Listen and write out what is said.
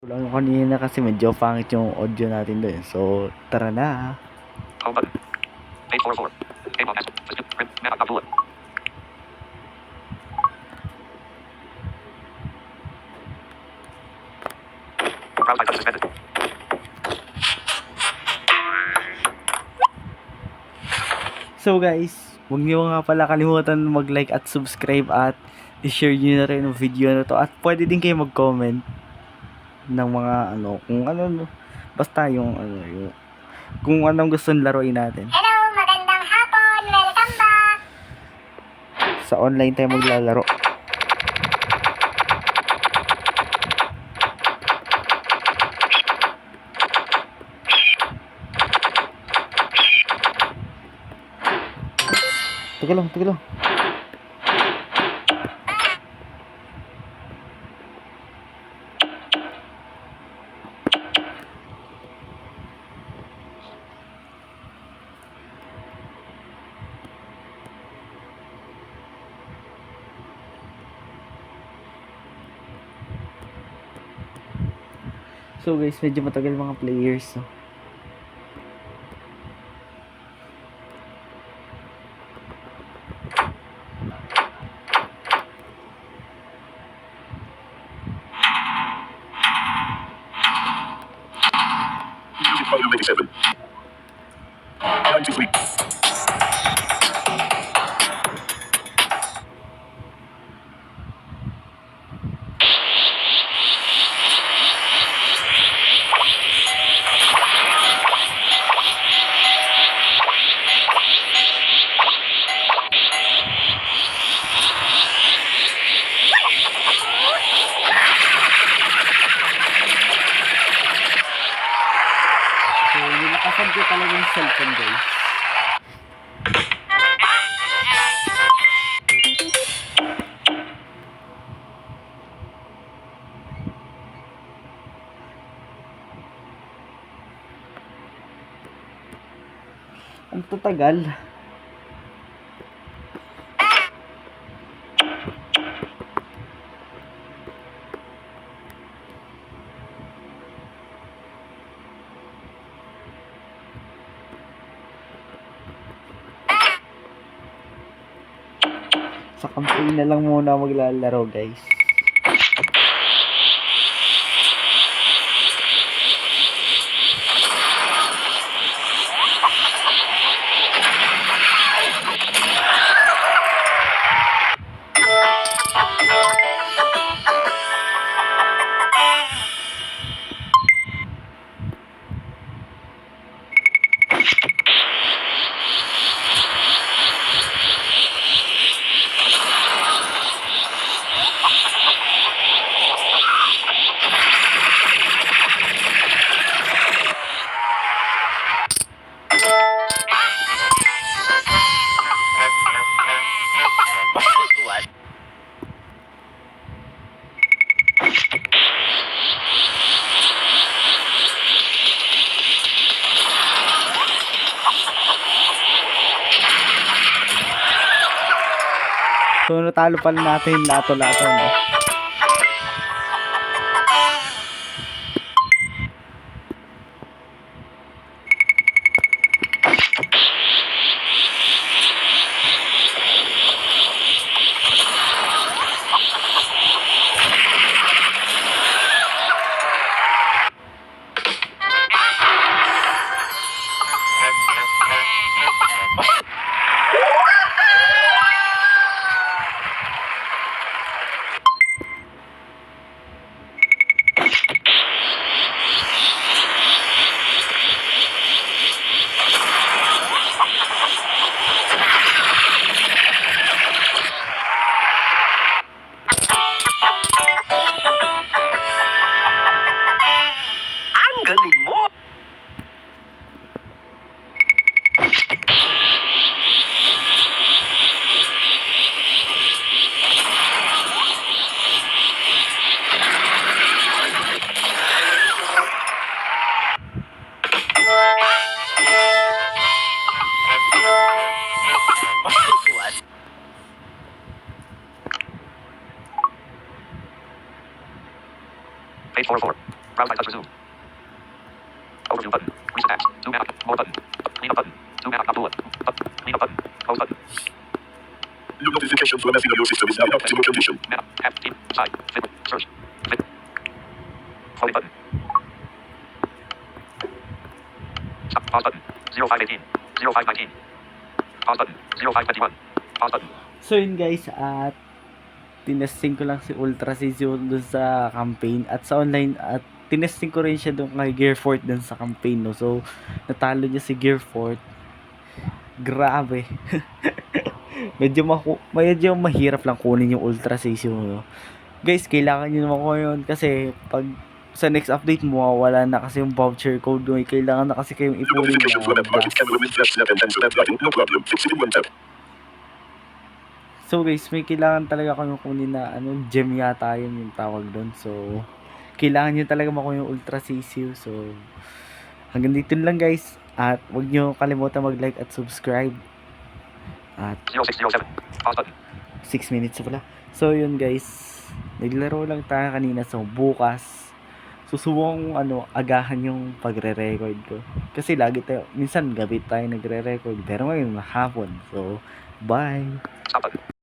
Lang yung kanina kasi medyo pangit yung audio natin doon. So, tara na. Home button. Page 404. Table S. Print. Map. Abdullah. Browse icon suspended. So guys, huwag niyo nga pala kalimutan mag-like at subscribe at i-share niyo na rin yung video na to. At pwede din kayo mag-comment ng mga kung basta yung kung anong gusto nyo laruin natin. Hello, magandang hapon. Welcome back. Sa online tayo maglalaro. Teka lang. So guys, medyo matagal mga players. No? Time to sleep. So, nilakasan ko talaga yung cellphone guys. Ang tatagal. Sa campaign na lang muna maglalaro guys. So natalo pala natin lato-lato no. Browse by touch resume. Overview button. Recent apps. Zoom app. More button. Clean up button. Zoom app. Abdullah. Clean up button. Close button. New notification for nothing on your system is now in optimal condition. Map. App. Team. Side. Fit. Search. Fit. Forward button. Stop. Pause button. 0518. 0519. Pause button. 0521. Pause button. So yun guys, at tinesting ko lang si Ultra Sisyo dun sa campaign at sa online, at tinesting ko rin siya dun kay Gearfort dun sa campaign, no. So natalo niya si Gearfort. Grabe. medyo mahirap lang kunin yung Ultra Sisyo, no. Guys, kailangan nyo naman ko yun kasi pag sa next update mo, wala na kasi yung voucher code, no. Kailangan na kasi kayong New ipunin notification for that na button can remove flash snap and cancel that button. No problem. Fix it in one tap. So guys, may kailangan talaga kayong kunin na gem yata yun yung tawag doon. So kailangan nyo talaga makuha yung Ultra CCU. So hanggang dito lang guys. At huwag nyo kalimutan mag-like at subscribe. At 0607. Pause button. 6 minutes na pala. So yun guys, naglaro lang tayo kanina. So bukas susubukang agahan yung pagre-record ko. Kasi lagi tayo, minsan gabi tayo nagre-record. Pero ngayon hapon. So bye! Stop button.